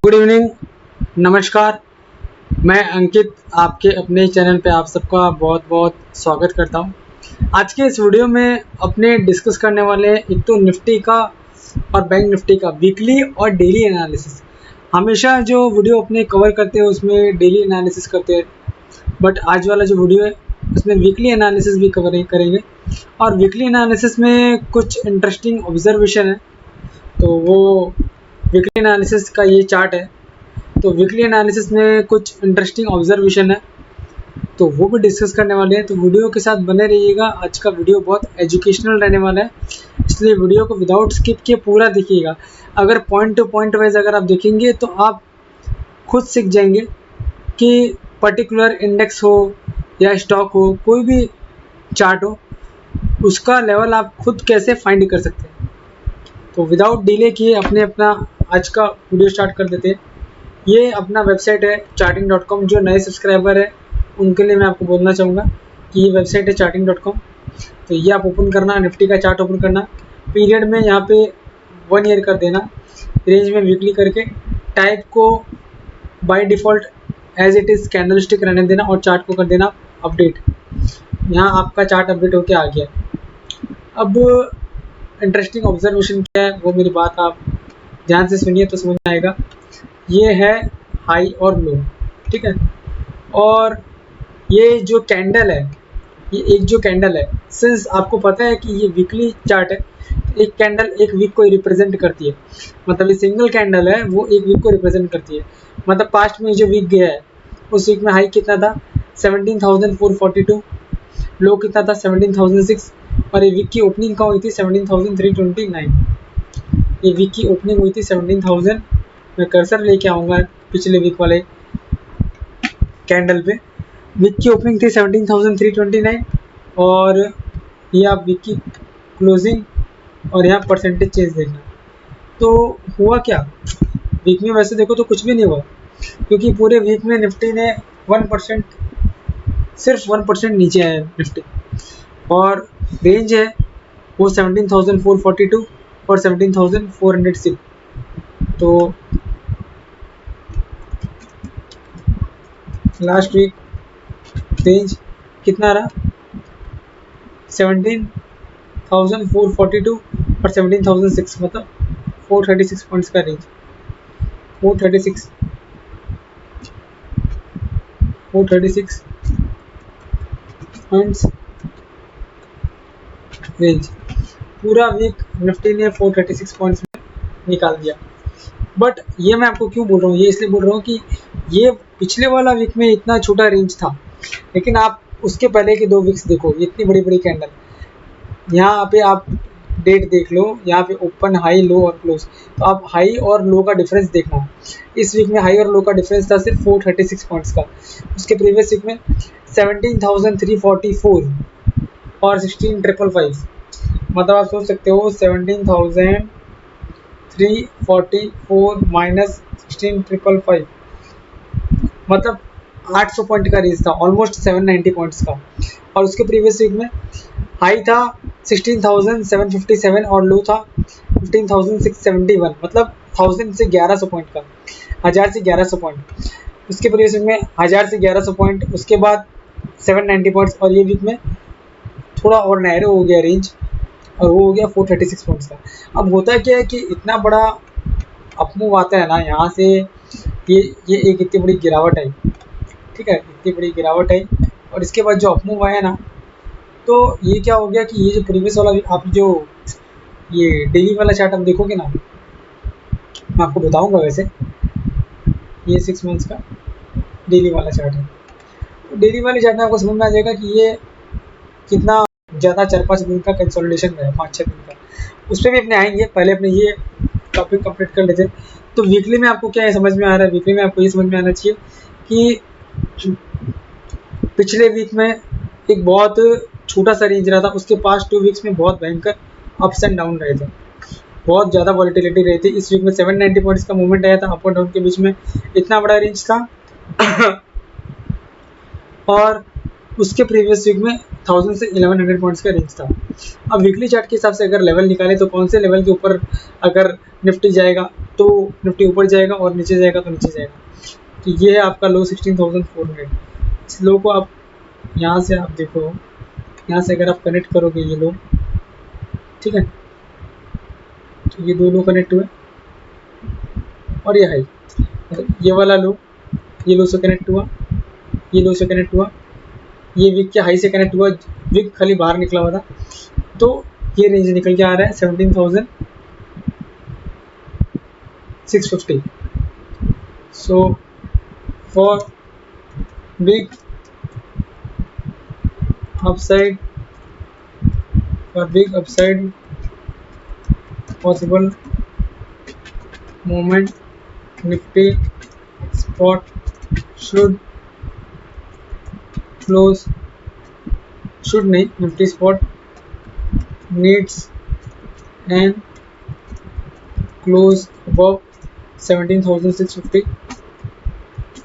Good evening, नमस्कार। मैं अंकित आपके अपने चैनल पे आप सबका बहुत बहुत स्वागत करता हूँ। आज के इस वीडियो में अपने डिस्कस करने वाले हैं एक तो निफ्टी का और बैंक निफ्टी का वीकली और डेली एनालिसिस। हमेशा जो वीडियो अपने कवर करते हैं उसमें डेली एनालिसिस करते हैं, बट आज वाला जो वीडियो है उसमें वीकली एनालिसिस भी कवर करेंगे। और वीकली एनालिसिस में कुछ इंटरेस्टिंग ऑब्जर्वेशन है, तो वो वीकली एनालिसिस का ये चार्ट है। तो वीकली एनालिसिस में कुछ इंटरेस्टिंग ऑब्जर्वेशन है, तो वो भी डिस्कस करने वाले हैं। तो वीडियो के साथ बने रहिएगा। आज का वीडियो बहुत एजुकेशनल रहने वाला है, इसलिए वीडियो को विदाउट स्किप किए पूरा देखिएगा। अगर पॉइंट टू पॉइंट वाइज अगर आप देखेंगे तो आप खुद सीख जाएंगे कि पर्टिकुलर इंडेक्स हो या स्टॉक हो, कोई भी चार्ट हो, उसका लेवल आप खुद कैसे फाइंड कर सकते हैं। तो विदाउट डिले किए अपना आज का वीडियो स्टार्ट कर देते हैं। ये अपना वेबसाइट है charting.com। जो नए सब्सक्राइबर है उनके लिए मैं आपको बोलना चाहूँगा कि ये वेबसाइट है charting.com। तो ये आप ओपन करना, निफ्टी का चार्ट ओपन करना, पीरियड में यहाँ पे 1 ईयर कर देना, रेंज में वीकली करके, टाइप को by default as it is candlestick रहने देना और चार्ट को कर देना अपडेट। यहाँ आपका चार्ट अपडेट होके आ गया। अब इंटरेस्टिंग ऑब्जर्वेशन क्या है वो मेरी बात आप ध्यान से सुनिए तो समझ में आएगा। ये है हाई और लो, ठीक है। और ये जो कैंडल है, ये एक जो कैंडल है, सिंस आपको पता है कि ये वीकली चार्ट है, एक कैंडल एक वीक को रिप्रेजेंट करती है। मतलब ये सिंगल कैंडल है वो एक वीक को रिप्रेजेंट करती है। मतलब पास्ट में जो वीक गया है उस वीक में हाई कितना था 17,442, लो कितना था 17,006, और ये वीक की ओपनिंग कहाँ हुई थी 17,329। ये वीक की ओपनिंग हुई थी 17,000। मैं कर्सर लेके आऊँगा पिछले वीक वाले कैंडल पे। वीक की ओपनिंग थी 17,329 और ये आप वीक की क्लोजिंग और यहाँ परसेंटेज चेंज देखना। तो हुआ क्या वीक में, वैसे देखो तो कुछ भी नहीं हुआ, क्योंकि पूरे वीक में निफ्टी ने 1%, सिर्फ 1% नीचे है निफ्टी, और रेंज है वो 17,442 और 17,406। तो लास्ट वीक रेंज कितना रहा 17,442 और 17,006, मतलब 436 पॉइंट्स का रेंज। 436 points range. पूरा वीक निफ्टी ने 436 पॉइंट्स में निकाल दिया। बट ये मैं आपको क्यों बोल रहा हूँ, ये इसलिए बोल रहा हूँ कि ये पिछले वाला वीक में इतना छोटा रेंज था, लेकिन आप उसके पहले के 2 वीक्स देखो, ये इतनी बड़ी बड़ी कैंडल। यहाँ पे आप डेट देख लो, यहाँ पे ओपन, हाई, लो और क्लोज। तो आप हाई और लो का डिफरेंस देखना। इस वीक में हाई और लो का डिफरेंस था सिर्फ 436 पॉइंट्स का। उसके प्रीवियस वीक में 17,344 और 16,555। मतलब आप सोच सकते हो 17,344 माइनस 16,555, मतलब 800 पॉइंट का रेंज था, ऑलमोस्ट 790 पॉइंट्स का। और उसके प्रीवियस वीक में हाई था 16,757 और लो था 15,671, मतलब 1000 से 1100 पॉइंट का, 1000 से 1100 पॉइंट। उसके प्रीवियस वीक में 1000 से 1100 पॉइंट, उसके बाद 790 पॉइंट्स, और ये वीक में थोड़ा और नैरो हो गया रेंज, और वो हो गया 436 पॉइंट्स का। अब होता क्या है कि इतना बड़ा अपमूव आता है ना, यहाँ से ये एक इतनी बड़ी गिरावट आई, ठीक है, इतनी बड़ी गिरावट आई, और इसके बाद जो अपमूव आया ना, तो ये क्या हो गया कि ये जो प्रीवियस वाला आप जो ये डेली वाला चार्ट आप देखोगे ना, मैं आपको बताऊंगा। वैसे ये 6 मंथ्स का डेली वाला चार्ट है। तो डेली वाले चार्ट में आपको समझ में आ जाएगा कि ये कितना ज़्यादा 4-5 दिन का कंसोलिडेशन है, 5-6 दिन का। उस पर भी अपने आएंगे, पहले अपने ये टॉपिक कंप्लीट कर लेते हैं। तो वीकली में आपको क्या है समझ में आ रहा है, वीकली में आपको ये समझ में आना चाहिए कि पिछले वीक में एक बहुत छोटा सा रेंज रहा था, उसके पास 2 वीक्स में बहुत भयंकर अप्स एंड डाउन रहे थे, बहुत ज़्यादा वॉलिटिलिटी रही थी। इस वीक में 790 पॉइंट्स का मूवमेंट आया था, अप और डाउन के बीच में इतना बड़ा रेंज था। और उसके प्रीवियस वीक में 1000 से 1100 पॉइंट्स का रेंज था। अब वीकली चार्ट के हिसाब से अगर लेवल निकाले तो कौन से लेवल के ऊपर अगर निफ्टी जाएगा तो निफ्टी ऊपर जाएगा और नीचे जाएगा तो नीचे जाएगा। तो ये है आपका लो 16,400। इस लो को आप यहाँ से आप देखो, यहाँ से अगर आप कनेक्ट करोगे ये लो, ठीक है, तो ये दो लो कनेक्ट हुए और ये हाई, मतलब ये वाला लो ये लो से कनेक्ट हुआ, ये लो से कनेक्ट हुआ, ये वीक के हाई से कनेक्ट हुआ, वीक खाली बाहर निकला हुआ था, तो ये रेंज निकल के आ रहा है 17,650। So for big upside possible movement, Nifty spot should नहीं, Nifty spot needs and close above 17,650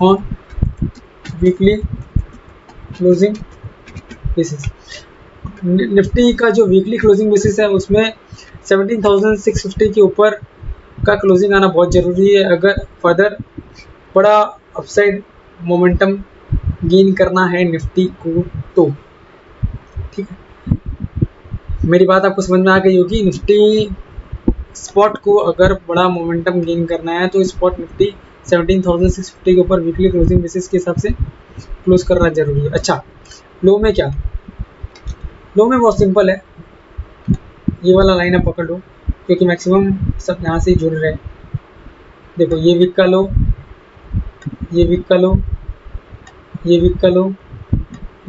on weekly closing basis। Nifty का जो वीकली क्लोजिंग बेसिस है उसमें 17,650 के ऊपर का क्लोजिंग आना बहुत ज़रूरी है अगर फर्दर बड़ा अपसाइड मोमेंटम गेन करना है निफ्टी को तो। ठीक है, मेरी बात आपको समझ में आ गई होगी। निफ्टी स्पॉट को अगर बड़ा मोमेंटम गेन करना है तो स्पॉट निफ्टी 17,650 के ऊपर वीकली क्लोजिंग बेसिस के हिसाब से क्लोज करना जरूरी है। अच्छा, लो में क्या? लो में बहुत सिंपल है, ये वाला लाइन आप पकड़ लो क्योंकि मैक्सिमम सब यहाँ से ही जुड़ रहे हैं। देखो ये वीक का लो, ये वीक का लो, ये वीक का लो,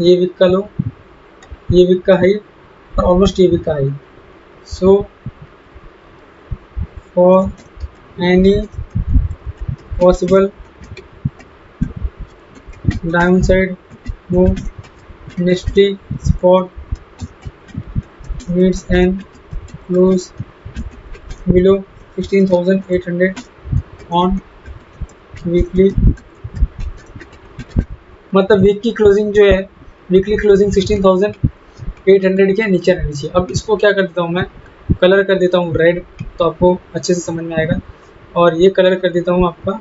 ये वीक का लो, ये वीक का हाई और ऑलमोस्ट ये वीक का high. So for any possible downside move Nifty spot needs and close below 16,800 on weekly, मतलब वीक की क्लोजिंग जो है, वीकली क्लोजिंग 16,800 के नीचे रहनी चाहिए। अब इसको क्या कर देता हूँ मैं, कलर कर देता हूँ रेड, तो आपको अच्छे से समझ में आएगा। और ये कलर कर देता हूँ आपका,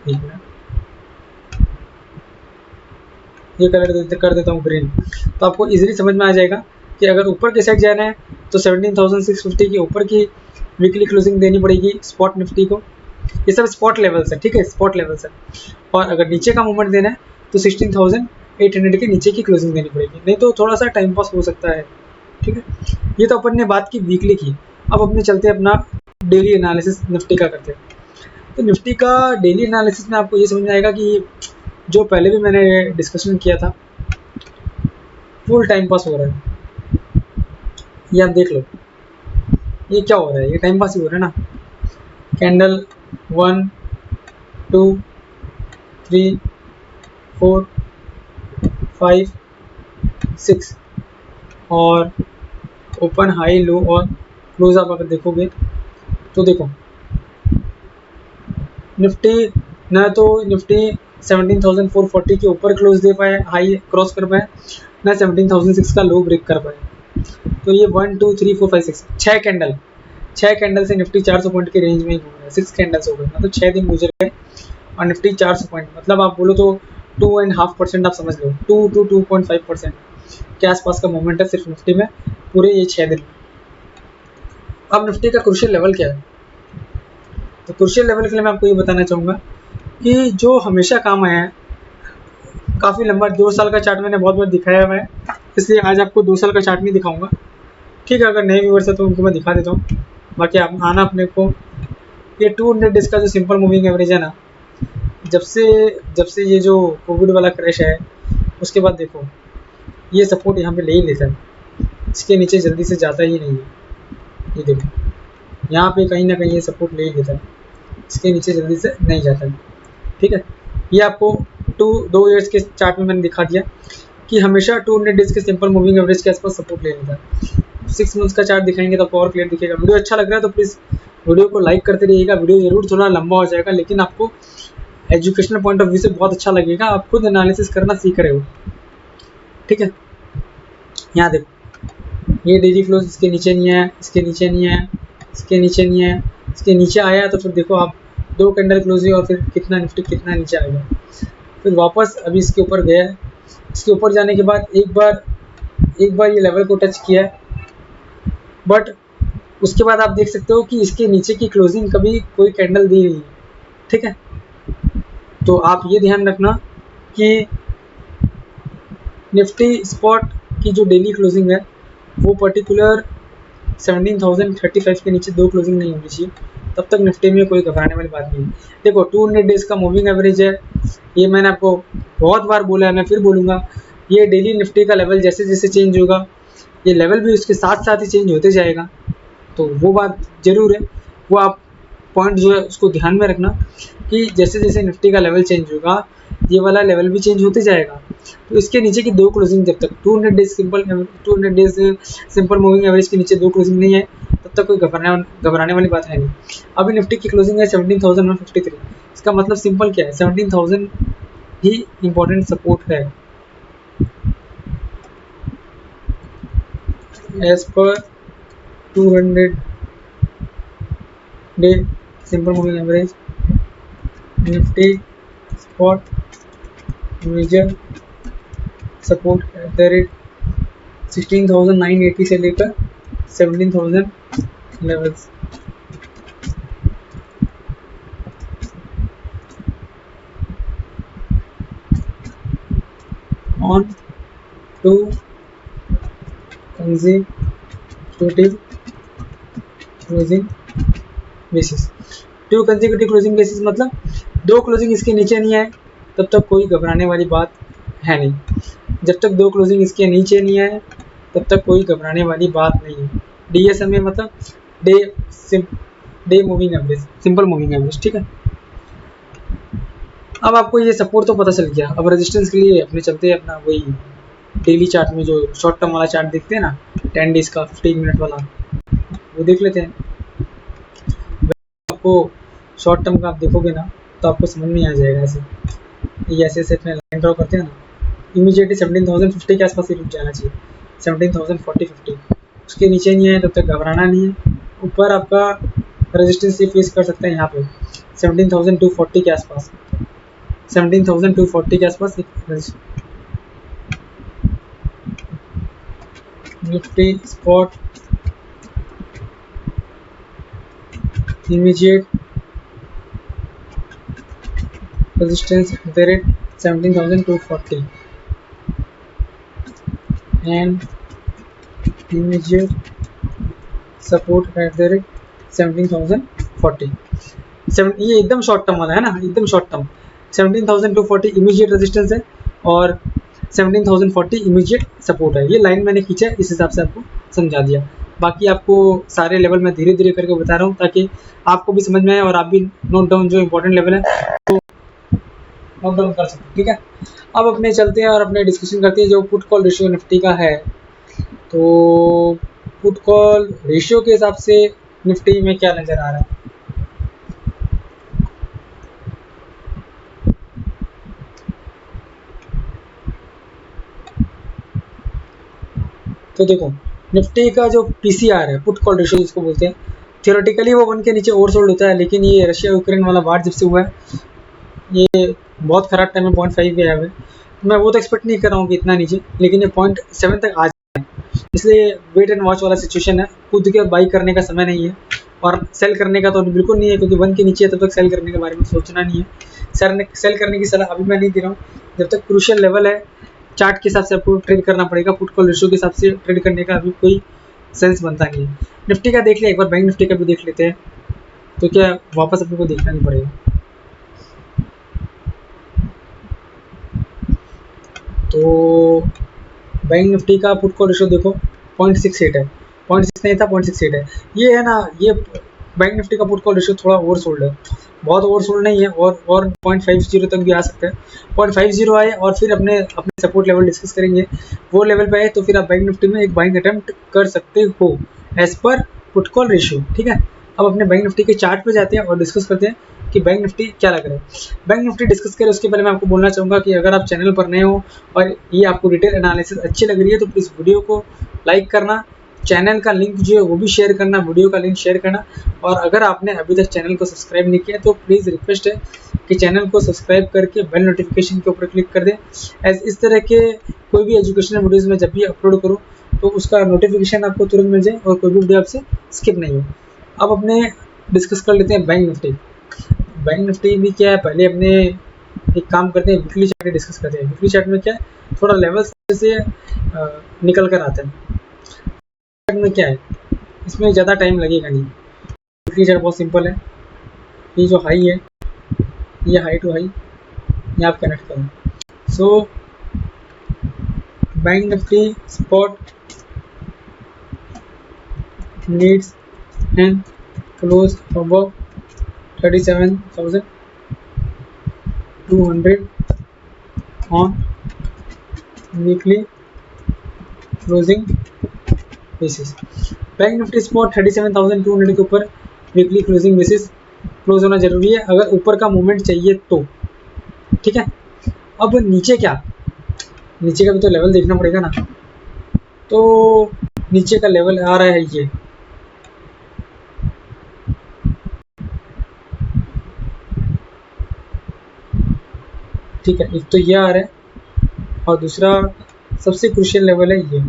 एक मिनट, ये कलर कर देता हूँ ग्रीन, तो आपको इजीली समझ में आ जाएगा कि अगर ऊपर के साइड जाना है तो 17,650 के ऊपर की वीकली क्लोजिंग देनी पड़ेगी स्पॉट निफ्टी को। ये सब स्पॉट लेवल्स है, ठीक है, स्पॉट लेवल्स है। और अगर नीचे का मूवमेंट देना है तो 16,800 के नीचे की क्लोजिंग देनी पड़ेगी, नहीं तो थोड़ा सा टाइम पास हो सकता है। ठीक है, ये तो अपन ने बात की वीकली की। अब अपने चलते अपना डेली एनालिसिस निफ्टी का करते हैं। तो निफ्टी का डेली एनालिसिस में आपको ये समझ में आएगा कि जो पहले भी मैंने डिस्कशन किया था, फुल टाइम पास हो रहा है। ये आप देख लो, ये क्या हो रहा है, ये टाइम पास ही हो रहा है ना। कैंडल 1 2 3 4 5 6 और ओपन हाई लो और क्लोज आप अगर देखोगे तो देखो निफ्टी ना तो निफ्टी 17,440 के ऊपर क्लोज दे पाए, हाई क्रॉस कर पाए, ना 17,006 का लो ब्रेक कर पाए। तो ये 1 2 3 4 5 6 छः कैंडल से निफ्टी 400 पॉइंट के रेंज में ही घूम रहा है। 6 कैंडल्स हो गए, मतलब 6 दिन गुजर गए और निफ्टी 400 पॉइंट, मतलब आप बोलो तो 2.5% आप समझ लो, 2.5% के आसपास का मूवमेंट है सिर्फ निफ्टी में पूरे ये 6 दिन। अब निफ्टी का क्रूशियल लेवल क्या है? तो क्रूशियल लेवल के लिए मैं आपको ये बताना चाहूँगा कि जो हमेशा काम आया है, काफ़ी लंबा 2 साल का चार्ट मैंने बहुत बार दिखाया हुआ है, इसलिए आज आपको 2 साल का चार्ट नहीं दिखाऊंगा। ठीक है, अगर नए व्यूअर्स है तो उनको मैं दिखा देता हूँ, बाकी आप आना अपने को। ये 200 डेज का जो सिंपल मूविंग एवरेज है ना, जब से ये जो कोविड वाला क्रैश है उसके बाद देखो ये सपोर्ट यहाँ पे ले ही लेता है, इसके नीचे जल्दी से जाता ही नहीं है। ये देखो यहाँ पे कहीं ना कहीं ये सपोर्ट ले ही लेता है, इसके नीचे जल्दी से नहीं जाता है। ठीक है, ये आपको 2 ईयर्स के चार्ट में मैंने दिखा दिया कि हमेशा 200 डेज के सिंपल मूविंग एवरेज के आसपास सपोर्ट ले लेता है। 6 मंथ्स का चार्ट दिखाएंगे तो आपको और क्लियर दिखेगा। वीडियो अच्छा लग रहा है तो प्लीज़ वीडियो को लाइक करते रहिएगा। वीडियो जरूर थोड़ा लंबा हो जाएगा लेकिन आपको एजुकेशनल पॉइंट ऑफ व्यू से बहुत अच्छा लगेगा, आप खुद एनालिसिस करना सीख रहे हो। ठीक है, यहाँ देखो ये डेली फ्लोज इसके नीचे नहीं है, इसके नीचे नहीं है, इसके नीचे नहीं है, इसके नीचे आया तो फिर देखो आप 2 कैंडल क्लोज हुई और फिर कितना निफ्टी कितना नीचे आ गया, फिर वापस अभी इसके ऊपर गया है। इसके ऊपर जाने के बाद एक बार ये लेवल को टच किया है, बट उसके बाद आप देख सकते हो कि इसके नीचे की क्लोजिंग कभी कोई कैंडल दी नहीं है। ठीक है, तो आप ये ध्यान रखना कि निफ्टी स्पॉट की जो डेली क्लोजिंग है वो पर्टिकुलर 17,035 के नीचे 2 क्लोजिंग नहीं होनी चाहिए, तब तक निफ्टी में कोई घबराने वाली बात नहीं है। देखो 200 डेज का मूविंग एवरेज है, ये मैंने आपको बहुत बार बोला है, मैं फिर बोलूँगा, ये डेली निफ्टी का लेवल जैसे जैसे चेंज होगा ये लेवल भी उसके साथ साथ ही चेंज होते जाएगा, तो वो बात ज़रूर है, वो आप पॉइंट जो है उसको ध्यान में रखना कि जैसे जैसे निफ्टी का लेवल चेंज होगा ये वाला लेवल भी चेंज होते जाएगा। तो इसके नीचे की 2 क्लोजिंग जब तक 200 डेज सिंपल मूविंग एवरेज के नीचे 2 क्लोजिंग नहीं है तब तक कोई घबराने वाली बात है नहीं। अभी निफ्टी की क्लोजिंग है 17,153, इसका मतलब सिंपल क्या है, 17,000 ही इम्पोर्टेंट सपोर्ट है as per 200 day simple moving average. Nifty spot major support at the rate 16,980 से लेकर 17,000 levels. On two consecutive closing basis. 2 consecutive closing basis मतलब 2 क्लोजिंग इसके नीचे नहीं है तब तक कोई घबराने वाली बात है नहीं, जब तक 2 क्लोजिंग इसके नीचे नहीं है तब तक कोई घबराने वाली बात नहीं है। DSM मतलब day moving average, simple moving average. ठीक है, अब आपको ये सपोर्ट तो पता चल गया, अब रेजिस्टेंस के लिए अपने चलते हैं अपना वही डेली चार्ट में जो शॉर्ट टर्म वाला चार्ट देखते हैं ना, 10 डेज का 15 मिनट वाला, वो देख लेते हैं। आपको शॉर्ट टर्म का आप देखोगे ना तो आपको समझ में आ जाएगा, ऐसे ऐसे अपने लाइन ड्रॉ करते हैं ना, इमीडिएटली 17,050 के आसपास ही रुक जाना चाहिए, 17,040-50 उसके नीचे नहीं है तब तक घबराना नहीं है। ऊपर आपका रेजिस्टेंस ये फेस कर सकते हैं यहाँ पे 17,240 के आसपास, 17,240 के आसपास Nifty spot immediate resistance at the rate 17,240 and immediate support at the rate 17,040। ये एकदम शॉर्ट टर्म वाला है ना, एकदम शॉर्ट टर्म 17,240 इमीडिएट रेजिस्टेंस है और 17,040 इमीडिएट सपोर्ट है। ये लाइन मैंने खींचा है, इस हिसाब से आपको समझा दिया। बाकी आपको सारे लेवल मैं धीरे धीरे करके बता रहा हूँ ताकि आपको भी समझ में आए और आप भी नोट डाउन जो इंपॉर्टेंट लेवल है तो नोट डाउन कर सकते हैं। ठीक है, अब अपने चलते हैं और अपने डिस्कशन करते हैं जो पुट कॉल रेशियो निफ्टी का है। तो पुट कॉल रेशियो के हिसाब से निफ्टी में क्या नज़र आ रहा है, तो देखो निफ्टी का जो PCR है, पुट कॉल रेशियो जिसको बोलते हैं, थियोरेटिकली वो 1 के नीचे ओवर सोल्ड होता है, लेकिन ये रशिया यूक्रेन वाला वार जब से हुआ है ये बहुत खराब टाइम में 0.5 गया है। मैं वो तो एक्सपेक्ट नहीं कर रहा हूँ कि इतना नीचे, लेकिन ये 0.7 तक आ जाए, इसलिए वेट एंड वॉच वाला सिचुएशन है। खुद के बाई करने का समय नहीं है और सेल करने का तो बिल्कुल नहीं है, क्योंकि 1 के नीचे है तब तक सेल करने के बारे में सोचना नहीं है। सेल करने की सलाह अभी मैं नहीं दे रहा हूँ, जब तक क्रूशियल लेवल है चार्ट के हिसाब से आपको ट्रेड करना पड़ेगा। पुट कॉल रेशियो के हिसाब से ट्रेड करने का अभी कोई सेंस बनता नहीं है। निफ्टी का देख लिया, एक बार बैंक निफ्टी का भी देख लेते हैं, तो क्या वापस अपने को देखना नहीं पड़ेगा। तो बैंक निफ्टी का पुट कॉल रेशियो देखो 0.68 है, 0.6 नहीं था 0.68 है। ये है ना, ये बैंक निफ्टी का पुट कॉल रेशियो थोड़ा ओवर सोल्ड है, बहुत ओवर सोल्ड नहीं है, और 0.50 तक भी आ सकता है। 0.50 आए और फिर अपने सपोर्ट लेवल डिस्कस करेंगे, वो लेवल पे आए तो फिर आप बैंक निफ्टी में एक बाइंग अटेम्प्ट कर सकते हो as per put call ratio. ठीक है, अब अपने बैंक निफ्टी के चार्ट पे जाते हैं और डिस्कस करते हैं कि बैंक निफ्टी क्या लग रहा है। बैंक निफ्टी डिस्कस करें उसके पहले मैं आपको बोलना चाहूँगा कि अगर आप चैनल पर नए हो और ये आपको डिटेल एनालिसिस अच्छी लग रही है तो प्लीज़ वीडियो को लाइक करना, चैनल का लिंक जो है वो भी शेयर करना, वीडियो का लिंक शेयर करना। और अगर आपने अभी तक चैनल को सब्सक्राइब नहीं किया तो प्लीज़ रिक्वेस्ट है कि चैनल को सब्सक्राइब करके बेल नोटिफिकेशन के ऊपर क्लिक कर दें। एज इस तरह के कोई भी एजुकेशनल वीडियोज़ में जब भी अपलोड करूँ तो उसका नोटिफिकेशन आपको तुरंत मिल जाए और कोई भी वीडियो आपसे स्किप नहीं हो। अब अपने डिस्कस कर लेते हैं बैंक निफ्टी। बैंक निफ्टी भी क्या है, पहले अपने एक काम करते हैं, वीकली चार्ट डिस्कस करते हैं। वीकली चार्ट में क्या है, थोड़ा लेवल्स से निकल कर आते हैं। चार्ट में क्या है, इसमें ज़्यादा टाइम लगेगा नहीं। वीकली चार्ट बहुत सिंपल है। ये जो हाई है, ये हाई टू हाई ये आप कनेक्ट करें। So bank Nifty spot needs and close above 37,200 on weekly closing basis। Bank Nifty spot 37,200 के ऊपर वीकली क्लोजिंग बेसिस क्लोज होना जरूरी है अगर ऊपर का मूवमेंट चाहिए तो, ठीक है। अब नीचे क्या, नीचे का भी तो लेवल देखना पड़ेगा ना। तो नीचे का लेवल आ रहा है ये, ठीक है। एक तो ये आ रहा है और दूसरा सबसे क्रूशियल लेवल है ये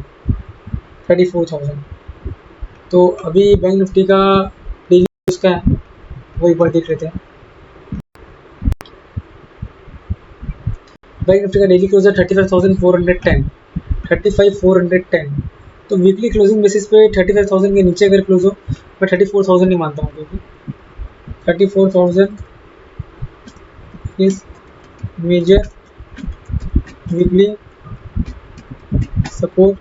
34,000। तो अभी बैंक निफ्टी का डेली उसका है वो एक बार देख लेते हैं। बैंक निफ्टी का डेली क्लोजर 35,410, 35,410। तो वीकली क्लोजिंग बेसिस पे 35,000 के नीचे अगर क्लोज हो, मैं 34,000 नहीं मानता हूँ क्योंकि 34,000 is major weekly support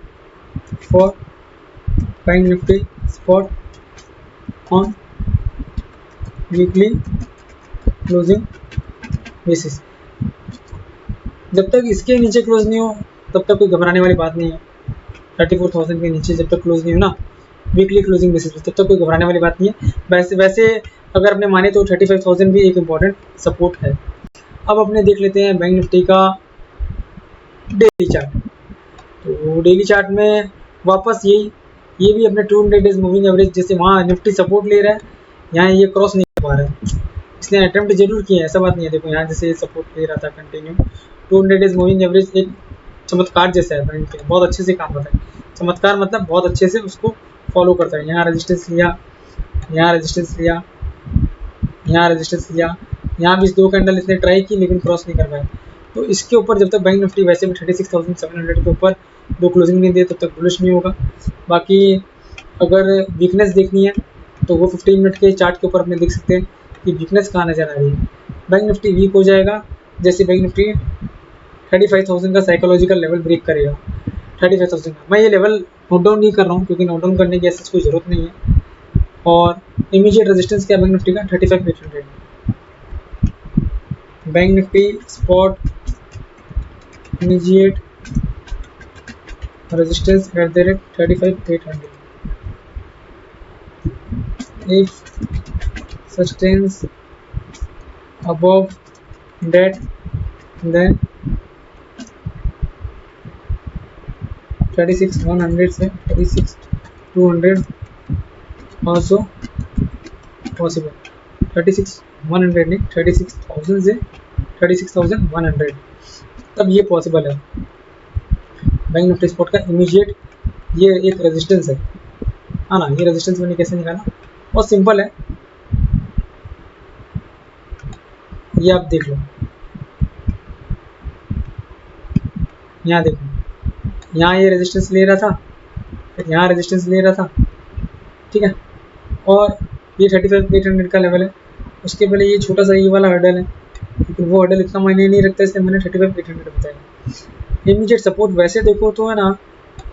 for bank Nifty spot on weekly closing basis. जब तक इसके नीचे क्लोज नहीं हो तब तक कोई घबराने वाली बात नहीं है। 34,000 के नीचे जब तक क्लोज नहीं हो ना वीकली क्लोजिंग बेसिस तब तक कोई घबराने वाली बात नहीं है। वैसे अगर आपने माने तो 35,000 भी एक इम्पॉर्टेंट सपोर्ट है। अब अपने देख लेते हैं बैंक निफ्टी का डेली चार्ट। तो डेली चार्ट में वापस ये भी अपने 200 डेज मूविंग एवरेज, जैसे वहाँ निफ्टी सपोर्ट ले रहा है यहाँ ये क्रॉस नहीं कर पा रहा है, इसने अटेम्प्ट जरूर किए हैं, ऐसा बात नहीं है। देखो यहाँ जैसे सपोर्ट ले रहा था कंटिन्यू, 200 डेज मूविंग एवरेज एक चमत्कार जैसा है, बैंक के बहुत अच्छे से काम करता है। चमत्कार मतलब बहुत अच्छे से उसको फॉलो करता है। यहाँ रेजिस्टेंस लिया, यहाँ रेजिस्टेंस लिया, यहाँ रेजिस्टेंस लिया, यहाँ भी 2 कैंडल इसने ट्राई की लेकिन क्रॉस नहीं कर पाया। तो इसके ऊपर जब तक बैंक निफ्टी वैसे भी 36,700 के ऊपर दो क्लोजिंग नहीं दे तब तक बुलिश नहीं होगा। बाकी अगर वीकनेस देखनी है तो वो 15 मिनट के चार्ट के ऊपर अपने देख सकते हैं कि वीकनेस कहाँ नजर आ रही है। बैंक निफ्टी वीक हो जाएगा जैसे बैंक निफ्टी 35,000 का साइकोलॉजिकल लेवल ब्रेक करेगा। 35,000 का मैं ये लेवल नोट डाउन नहीं कर रहा हूँ क्योंकि नोट डाउन करने की ऐसी कोई ज़रूरत नहीं है। और इमीडिएट रेजिस्टेंस क्या बैंक निफ्टी का 35,800। Bank Nifty spot immediate resistance at the rate 35,800. If sustains above that, then 36,100 से 36,200 also possible। 36,100 नहीं 36,000 से 36,100 तब ये पॉसिबल है। बैंक निफ्टी स्पॉट का इमीडिएट ये एक रेजिस्टेंस है, हाँ ना। ये रेजिस्टेंस मैंने कैसे निकाला, बहुत सिंपल है, ये आप देख लो। यहाँ देखो, यहाँ ये रेजिस्टेंस ले रहा था, फिर यहाँ रेजिस्टेंस ले रहा था, ठीक है। और ये 35,800 का लेवल है। उसके पहले ये छोटा सा ये वाला हर्डल है, लेकिन वो हर्डल इतना मायने नहीं रखता इसलिए मैंने 35,800 बताया। इमीडिएट सपोर्ट वैसे देखो तो है ना,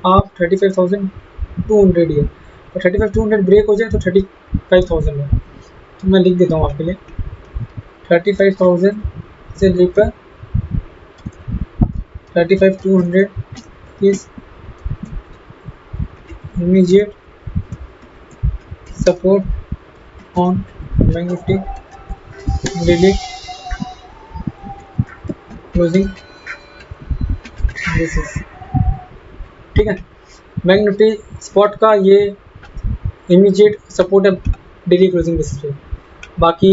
आप 35,200 ही है, तो 35,200 ब्रेक हो जाए तो 35,000 है। तो मैं लिख देता हूँ आपके लिए 35,000 से लेकर 35,200 is immediate support on bank Nifty daily closing basis. ठीक है, बैंक निफ्टी स्पॉट का ये इमीडिएट सपोर्ट है डेली क्लोजिंग बेसिस पे। बाकी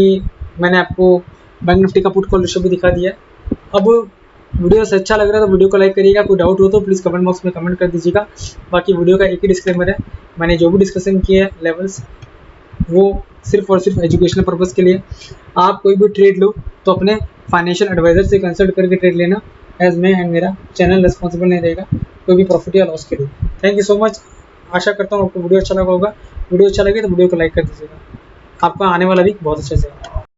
मैंने आपको बैंक निफ्टी का पुट कॉल रेशियो भी दिखा दिया है। अब वीडियो से अच्छा लग रहा है तो वीडियो को लाइक करिएगा, कोई डाउट हो तो प्लीज़ कमेंट बॉक्स में कमेंट कर दीजिएगा। बाकी वीडियो का एक ही डिस्क्लेमर है, मैंने जो भी डिस्कशन किए हैं लेवल्स वो सिर्फ और सिर्फ एजुकेशनल पर्पज़ के लिए। आप कोई भी ट्रेड लो तो अपने फाइनेंशियल एडवाइज़र से कंसल्ट करके ट्रेड लेना, एज मैं एंड मेरा चैनल रिस्पॉन्सिबल नहीं रहेगा कोई भी प्रॉफिट या लॉस के लिए। Thank you so much. आशा करता हूँ आपको वीडियो अच्छा लगा होगा। वीडियो अच्छा लगे तो वीडियो को लाइक कर दीजिएगा। आपका आने वाला वीक बहुत अच्छा जाएगा।